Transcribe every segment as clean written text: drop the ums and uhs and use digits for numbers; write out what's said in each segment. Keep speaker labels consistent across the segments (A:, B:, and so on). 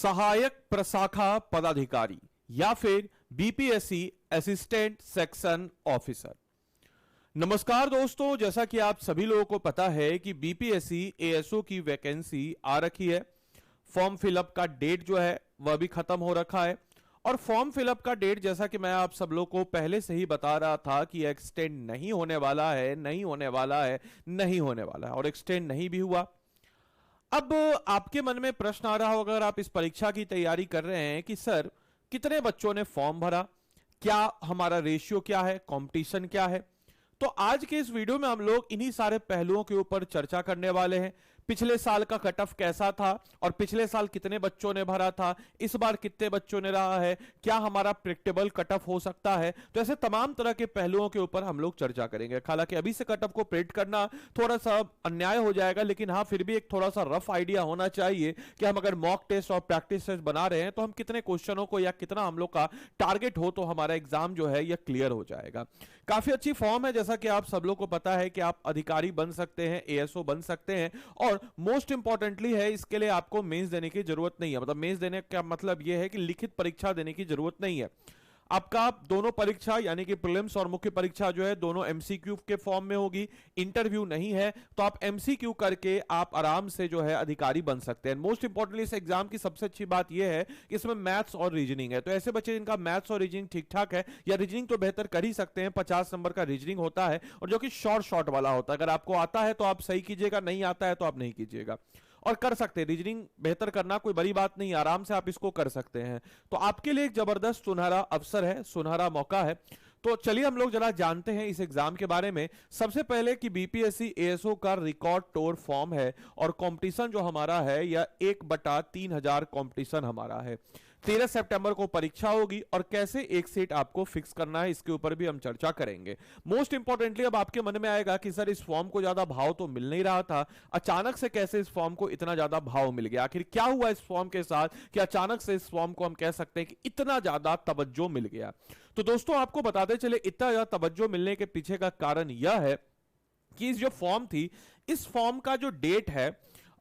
A: सहायक प्रशाखा पदाधिकारी या फिर बीपीएससी असिस्टेंट सेक्शन ऑफिसर। नमस्कार दोस्तों, जैसा कि आप सभी लोगों को पता है कि बीपीएससी एएसओ की वैकेंसी आ रखी है। फॉर्म फिलअप का डेट जो है वह भी खत्म हो रखा है और फॉर्म फिलअप का डेट जैसा कि मैं आप सब लोगों को पहले से ही बता रहा था कि एक्सटेंड नहीं होने वाला है, नहीं होने वाला है, नहीं होने वाला है और एक्सटेंड नहीं भी हुआ। अब आपके मन में प्रश्न आ रहा होगा, अगर आप इस परीक्षा की तैयारी कर रहे हैं कि सर कितने बच्चों ने फॉर्म भरा, क्या हमारा रेशियो क्या है, कंपटीशन क्या है। तो आज के इस वीडियो में हम लोग इन्हीं सारे पहलुओं के ऊपर चर्चा करने वाले हैं। पिछले साल का कट ऑफ कैसा था और पिछले साल कितने बच्चों ने भरा था, इस बार कितने बच्चों ने रहा है, क्या हमारा प्रेडिक्टेबल कट ऑफ हो सकता है। तो ऐसे तमाम तरह के पहलुओं के ऊपर हम लोग चर्चा करेंगे। हालांकि अभी से कट ऑफ को प्रेडिक्ट करना थोड़ा सा अन्याय हो जाएगा, लेकिन हाँ फिर भी एक थोड़ा सा रफ आइडिया होना चाहिए कि हम अगर मॉक टेस्ट और प्रैक्टिस टेस्ट बना रहे हैं तो हम कितने क्वेश्चनों को या कितना हम लोग का टारगेट हो तो हमारा एग्जाम जो है यह क्लियर हो जाएगा। काफी अच्छी फॉर्म है, जैसा कि आप सब लोग को पता है कि आप अधिकारी बन सकते हैं, एएसओ बन सकते हैं और मोस्ट इंपॉर्टेंटली है इसके लिए आपको मेंस देने की जरूरत नहीं है। मतलब मेंस देने का मतलब यह है कि लिखित परीक्षा देने की जरूरत नहीं है। आपका दोनों परीक्षा यानी कि प्रीलिम्स और मुख्य परीक्षा जो है दोनों एमसीक्यू के फॉर्म में होगी, इंटरव्यू नहीं है। तो आप एमसीक्यू करके आप आराम से जो है अधिकारी बन सकते हैं। मोस्ट इंपॉर्टेंटली इस एग्जाम की सबसे अच्छी बात यह है कि इसमें मैथ्स और रीजनिंग है। तो ऐसे बच्चे जिनका मैथ्स और रीजनिंग ठीक ठाक है या रीजनिंग तो बेहतर कर ही सकते हैं, 50 नंबर का रीजनिंग होता है और जो कि शॉर्ट वाला होता है। अगर आपको आता है तो आप सही कीजिएगा, नहीं आता है तो आप नहीं कीजिएगा और कर सकते हैं। रीजनिंग बेहतर करना कोई बड़ी बात नहीं, आराम से आप इसको कर सकते हैं। तो आपके लिए एक जबरदस्त सुनहरा अवसर है, सुनहरा मौका है। तो चलिए हम लोग जरा जानते हैं इस एग्जाम के बारे में। सबसे पहले कि बीपीएससी एएसओ का रिकॉर्ड टोर फॉर्म है और कंपटीशन जो हमारा है यह 1/3000 कंपटीशन हमारा है। 13 सितंबर को परीक्षा होगी और कैसे एक सीट आपको फिक्स करना है इसके ऊपर भी हम चर्चा करेंगे। मोस्ट इंपॉर्टेंटली अब आपके मन में आएगा कि सर इस फॉर्म को ज्यादा भाव तो मिल नहीं रहा था, अचानक से कैसे इस फॉर्म को इतना ज्यादा भाव मिल गया। आखिर क्या हुआ इस फॉर्म के साथ कि अचानक से इस फॉर्म को हम कह सकते हैं कि इतना ज्यादा तवज्जो मिल गया। तो दोस्तों आपको बताते चले इतना ज्यादा तवज्जो मिलने के पीछे का कारण यह है कि इस जो फॉर्म थी, इस फॉर्म का जो डेट है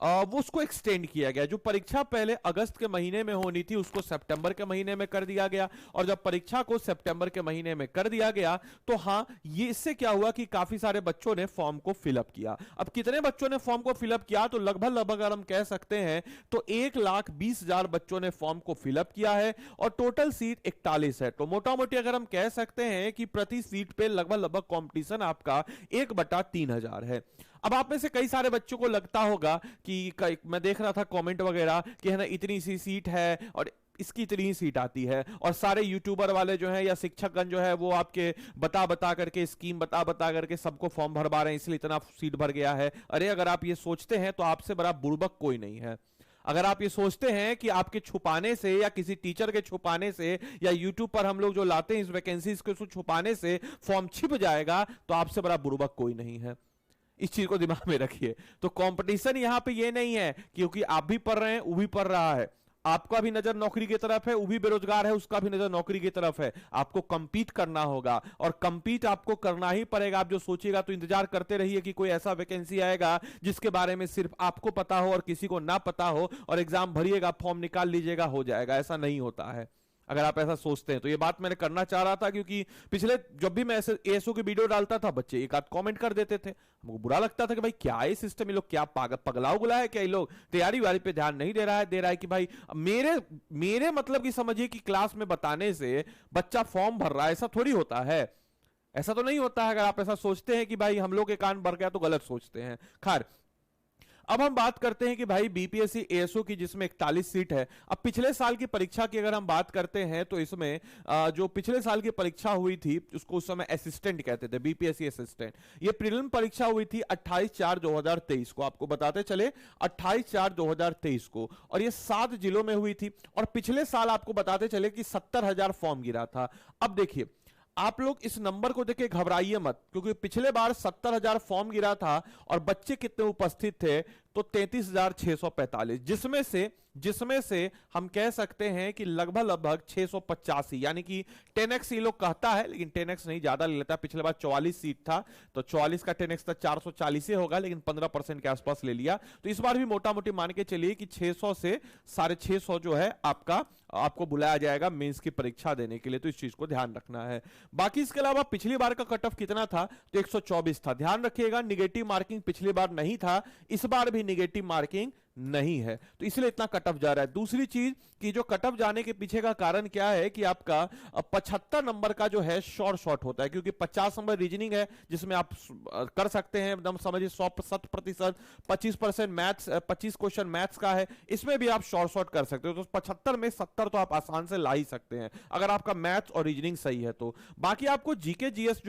A: वो उसको एक्सटेंड किया गया। जो परीक्षा पहले अगस्त के महीने में होनी थी उसको सितंबर के महीने में कर दिया गया और जब परीक्षा को सितंबर के महीने में कर दिया गया तो हाँ ये इससे क्या हुआ कि काफी सारे बच्चों ने फॉर्म को फिलअप किया। अब कितने बच्चों ने फॉर्म को फिलअप किया, तो लगभग अगर हम कह सकते हैं तो 1,20,000 बच्चों ने फॉर्म को फिलअप किया है और टोटल सीट 41 है। तो मोटा मोटी अगर हम कह सकते हैं कि प्रति सीट पे लगभग कंपटीशन आपका 1/3000 है। अब आप में से कई सारे बच्चों को लगता होगा कि मैं देख रहा था कमेंट वगैरह कि है ना इतनी सी सीट है और इसकी इतनी ही सीट आती है और सारे यूट्यूबर वाले जो हैं या शिक्षकगण जो है वो आपके बता करके स्कीम बता करके सबको फॉर्म भरवा रहे हैं इसलिए इतना सीट भर गया है। अरे अगर आप ये सोचते हैं तो आपसे बड़ा बुड़बक कोई नहीं है। अगर आप ये सोचते हैं कि आपके छुपाने से या किसी टीचर के छुपाने से या YouTube पर हम लोग जो लाते हैं इस वैकेंसीज को छुपाने से फॉर्म छिप जाएगा तो आपसे बड़ा बुड़बक कोई नहीं है। इस चीज को दिमाग में रखिए। तो कंपटीशन यहां पे ये नहीं है क्योंकि आप भी पढ़ रहे हैं, वो भी पढ़ रहा है, आपका भी नजर नौकरी की तरफ है, वो भी बेरोजगार है, उसका भी नजर नौकरी की तरफ है। आपको कंपीट करना होगा और कंपीट आपको करना ही पड़ेगा। आप जो सोचिएगा तो इंतजार करते रहिए कि कोई ऐसा वैकेंसी आएगा जिसके बारे में सिर्फ आपको पता हो और किसी को ना पता हो और एग्जाम भरिएगा, फॉर्म निकाल लीजिएगा, हो जाएगा। ऐसा नहीं होता है अगर आप ऐसा सोचते हैं। तो ये बात मैंने करना चाह रहा था क्योंकि पिछले जब भी मैं ऐसे एएसओ की वीडियो डालता था बच्चे एक आध कमेंट कर देते थे, हमको बुरा लगता था कि भाई क्या है सिस्टम, ये लोग क्या पगला उगला है क्या, ये लोग तैयारी वारी पे ध्यान नहीं दे रहा है कि भाई मेरे मतलब की समझिए कि क्लास में बताने से बच्चा फॉर्म भर रहा है, ऐसा थोड़ी होता है। ऐसा तो नहीं होता है। अगर आप ऐसा सोचते हैं कि भाई हम लोग के कान भर गया तो गलत सोचते हैं। खैर अब हम बात करते हैं कि भाई बीपीएससी एएसओ की जिसमें 41 सीट है। अब पिछले साल की परीक्षा की अगर हम बात करते हैं तो इसमें जो पिछले साल की परीक्षा हुई थी उसको उस समय असिस्टेंट कहते थे, बीपीएससी असिस्टेंट। ये प्रीलिम परीक्षा हुई थी 28/4/2023 को, आपको बताते चले 28/4/2023 को, और ये 7 जिलों में हुई थी। और पिछले साल आपको बताते चले कि 70,000 फॉर्म गिरा था। अब देखिए आप लोग इस नंबर को देख के घबराइए मत, क्योंकि पिछले बार 70,000 फॉर्म गिरा था और बच्चे कितने उपस्थित थे तो 33,645, जिसमें से हम कह सकते हैं कि लगभग 685, यानी कि 10x ये लोग कहता है, लेकिन 10x नहीं, ज्यादा ले लेता है। पिछले बार 44 सीट था, तो 44 का 10x था 440 होगा, लेकिन 15% के आसपास ले लिया। तो इस बार भी मोटा मोटी मान के चलिए कि 600 से 650 जो है आपको बुलाया जाएगा मेंस की परीक्षा देने के लिए, तो इस चीज को ध्यान रखना है। बाकी इसके अलावा पिछली बार का कट ऑफ कितना था, तो 124 था। ध्यान रखिएगा, निगेटिव मार्किंग पिछली बार नहीं था, इस बार भी निगेटिव मार्किंग नहीं है, तो इसलिए इतना कट ऑफ जा रहा है। दूसरी चीज कि जो कट ऑफ जाने के पीछे का कारण क्या है कि आपका 75 नंबर का जो है शॉर्ट होता है, क्योंकि 50 नंबर रीजनिंग है जिसमें आप कर सकते हैं एकदम समझिए 100%, 25% मैथ्स, 25 क्वेश्चन मैथ्स का है, इसमें भी आप शॉर्ट कर सकते हो। तो 75 में 70 तो आप आसान से ला ही सकते हैं अगर आपका मैथ्स और रीजनिंग सही है तो। बाकी आपको जीके जीएस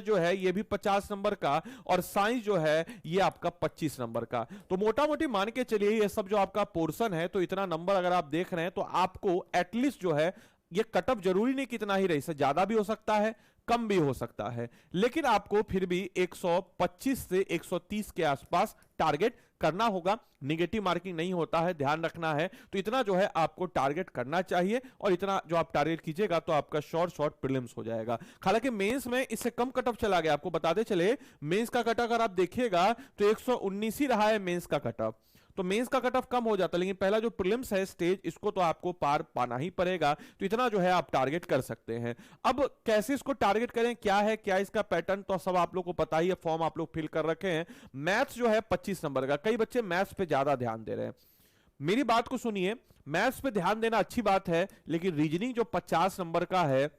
A: जो है ये भी 50 नंबर का, और साइंस जो है ये आपका 25 नंबर का। तो मोटा मोटी मान के चलिए ये सब जो आपका पोर्शन है, तो इतना नंबर अगर आप देख रहे हैं तो आपको एटलीस्ट जो है ये कट ऑफ जरूरी नहीं कितना ही रही, इससे ज्यादा भी हो सकता है, कम भी हो सकता है, लेकिन आपको फिर भी 125 से 130 के आसपास टारगेट करना होगा। निगेटिव मार्किंग नहीं होता है, ध्यान रखना है। तो इतना जो है आपको टारगेट करना चाहिए, और इतना जो आप टारगेट कीजिएगा तो आपका शॉर्ट प्रीलिम्स हो जाएगा। हालांकि मेंस में इससे कम कट ऑफ चला गया, आपको बताते चले मेंस का कट ऑफ अगर आप देखिएगा तो 119 ही रहा है मेंस का कट ऑफ। तो मेंस का कट ऑफ कम हो जाता है, लेकिन पहला जो प्रीलिम्स है स्टेज, इसको तो आपको पार पाना ही पड़ेगा। तो इतना जो है आप टारगेट कर सकते हैं। अब कैसे इसको टारगेट करें, क्या इसका पैटर्न, तो सब आप लोग को पता ही है, फॉर्म आप लोग फिल कर रखे हैं। मैथ्स जो है 25 नंबर का, कई बच्चे मैथ्स पे ज्यादा ध्यान दे रहे हैं। मेरी बात को सुनिए, मैथ्स पे ध्यान देना अच्छी बात है, लेकिन रीजनिंग जो 50 नंबर का है,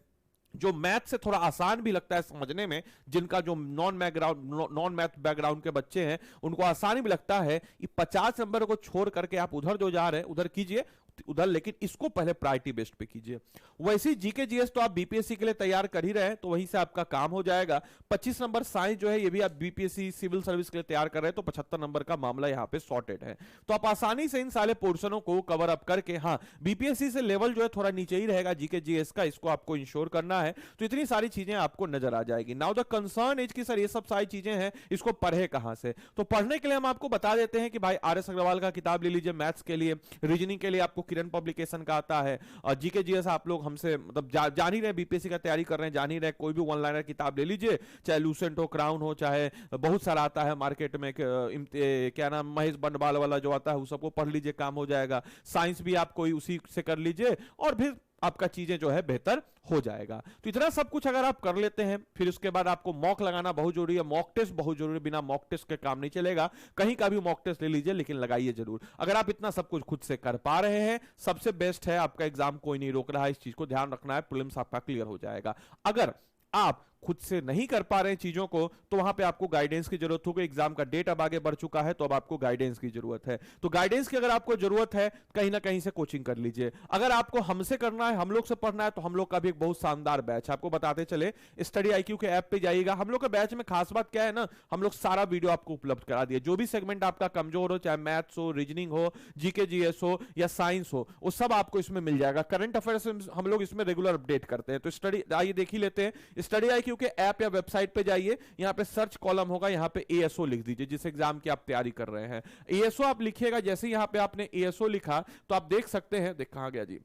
A: जो मैथ से थोड़ा आसान भी लगता है समझने में, जिनका जो नॉन मैथ बैकग्राउंड के बच्चे हैं उनको आसानी भी लगता है, ये 50 नंबर को छोड़ करके आप उधर जो जा रहे हैं उधर कीजिए उधर, लेकिन इसको पहले प्रायोरिटी बेस्ड पे कीजिए। वैसे जीके जीएस तो आप बीपीएससी के लिए तैयार कर ही रहे हैं, तो वहीं से आपका काम हो जाएगा। 25 नंबर साइंस जो है ये भी आप बीपीएससी सिविल सर्विस के लिए तैयार कर रहे हैं, तो 75 नंबर का मामला यहाँ पे सॉर्टेड है। तो आप आसानी से इन सारे पोर्शनों को कवर अप करके, हाँ बीपीएससी से लेवल जो है थोड़ा नीचे ही रहेगा जीके जीएस का, इसको आपको इंश्योर करना है। तो इतनी सारी चीजें आपको नजर आ जाएगी। नाउ द कंसर्न इज कि सर ये सब सारी चीजें हैं, इसको पढ़े कहां से? तो पढ़ने के लिए हम आपको बता देते हैं कि भाई आर.एस. अग्रवाल का किताब ले लीजिए मैथ्स के लिए, रीजनिंग के लिए आपको किरण पब्लिकेशन का आता है, और जीके जीएस आप लोग हमसे मतलब जान ही रहे, बीपीएससी का तैयारी कर रहे हैं, जान ही रहे, कोई भी वन लाइनर किताब ले लीजिए, चाहे लूसेंट हो, क्राउन हो, चाहे बहुत सारा आता है मार्केट में, क्या नाम महेश बंडवाल वाला जो आता है वो सबको पढ़ लीजिए, काम हो जाएगा। साइंस भी आप कोई उसी से कर लीजिए, और फिर आपका चीजें जो है बेहतर हो जाएगा। तो इतना सब कुछ अगर आप कर लेते हैं, फिर उसके बाद आपको मॉक लगाना बहुत जरूरी है, मॉक टेस्ट बहुत जरूरी है, बिना मॉक टेस्ट के काम नहीं चलेगा। कहीं का भी मॉक टेस्ट ले लीजिए, लेकिन लगाइए जरूर। अगर आप इतना सब कुछ खुद से कर पा रहे हैं, सबसे बेस्ट है, आपका एग्जाम कोई नहीं रोक रहा है, इस चीज को ध्यान रखना है, प्रीलिम्स आपका क्लियर हो जाएगा। अगर आप खुद से नहीं कर पा रहे हैं चीजों को, तो वहां पे आपको गाइडेंस की जरूरत होगी। एग्जाम का डेट अब आगे बढ़ चुका है, तो अब आपको गाइडेंस की जरूरत है। तो गाइडेंस की अगर आपको जरूरत है, कहीं ना कहीं से कोचिंग कर लीजिए। अगर आपको हमसे करना है, हम लोग से पढ़ना है, तो हम लोग का भी एक बहुत शानदार बैच आपको बताते चले, स्टडी आईक्यू के ऐप पे जाइएगा। हम लोग के बैच में खास बात क्या है ना, हम लोग सारा वीडियो आपको उपलब्ध करा दिए। जो भी सेगमेंट आपका कमजोर हो, चाहे मैथ्स हो, रीजनिंग हो, जीके जीएस हो या साइंस हो, वो सब आपको इसमें मिल जाएगा। करंट अफेयर्स हम लोग इसमें रेगुलर अपडेट करते हैं। तो स्टडी आइए देख ही लेते हैं। स्टडी आईक्यू के ऐप या वेबसाइट पे जाइए, यहां पे सर्च कॉलम होगा, यहां पे एएसओ लिख दीजिए, जिस एग्जाम की आप तैयारी कर रहे हैं। एएसओ आप लिखिएगा, जैसे यहां पे आपने एएसओ लिखा तो आप देख सकते हैं, देख कहां गया जी,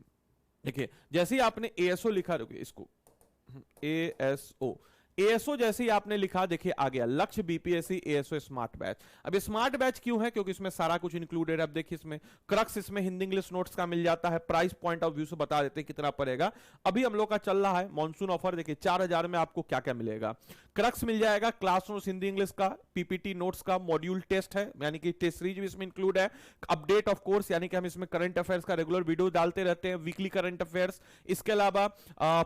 A: देखिए जैसे ही आपने एएसओ लिखा, रुकिए इसको, एएसओ जैसे ही आपने लिखा, देखिए आ गया लक्ष्य बीपीएससी एएसओ स्मार्ट बैच। अब स्मार्ट बैच क्यों है? क्योंकि इसमें सारा कुछ इंक्लूडेड है। अब देखिए इसमें क्रक्स, इसमें हिंदी इंग्लिश नोट्स का मिल जाता है। प्राइस पॉइंट ऑफ व्यू से बता देते हैं कितना पड़ेगा। अभी हम लोग का चल रहा है मॉनसून ऑफर, देखिए 4000 में आपको क्या क्या मिलेगा। क्रक्स मिल जाएगा, क्लास नोट्स हिंदी इंग्लिश का, पीपीटी नोट्स का, मॉड्यूल टेस्ट है, यानी कि टेस्ट सीरीज भी इसमें इंक्लूड है। अपडेट ऑफ कोर्स, यानी कि हम इसमें करंट अफेयर्स का रेगुलर वीडियो डालते रहते हैं, वीकली करंट अफेयर्स। इसके अलावा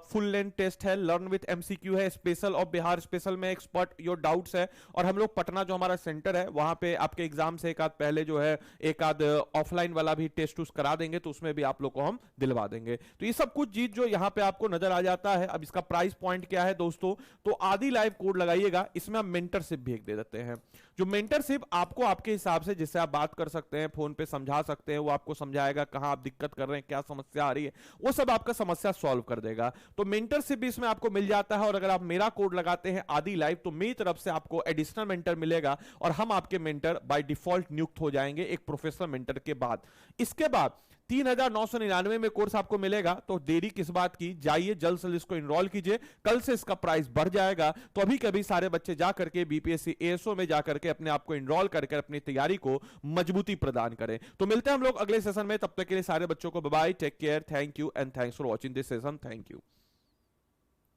A: फुल लेंथ टेस्ट है, लर्न विद एमसीक्यू है, स्पेशल ऑफ बिहार स्पेशल में एक्सपर्ट योर डाउट्स है। और हम लोग पटना जो हमारा सेंटर है, वहां पे आपके एग्जाम से एक आध पहले जो है एक आध ऑफलाइन वाला भी टेस्ट करा देंगे, तो उसमें भी आप लोग को हम दिलवा देंगे। तो ये सब कुछ चीज जो यहां पे आपको नजर आ जाता है। अब इसका प्राइस पॉइंट क्या है दोस्तों, तो आदि लाइव कोड लगाइएगा, इसमें हम मेंटरशिप भी एक दे देते हैं। जो मेंटरशिप आपको आपके हिसाब से जिससे आप बात कर सकते हैं, फोन पे समझा सकते हैं, वो आपको समझाएगा कहां आप दिक्कत कर रहे हैं, क्या समस्या आ रही है, वो सब आपका समस्या सॉल्व कर देगा। तो मेंटरशिप भी इसमें आपको मिल जाता है। और अगर आप मेरा कोड लगाते हैं आदि लाइव, तो मेरी तरफ से आपको एडिशनल मेंटर मिलेगा और हम आपके मेंटर बाय डिफॉल्ट नियुक्त हो जाएंगे एक प्रोफेशनल मेंटर के बाद। इसके बाद 3,999 में कोर्स आपको मिलेगा। तो देरी किस बात की, जाइए जल्द से जल्द इसको इनरोल कीजिए, कल से इसका प्राइस बढ़ जाएगा। तो अभी कभी सारे बच्चे जाकर के बीपीएससी एएसओ में जाकर के अपने आप को इनरोल करके अपनी तैयारी को मजबूती प्रदान करें। तो मिलते हैं हम लोग अगले सेशन में, तब तक के लिए सारे बच्चों को bye bye, take care, thank you and thanks for watching this session, thank you.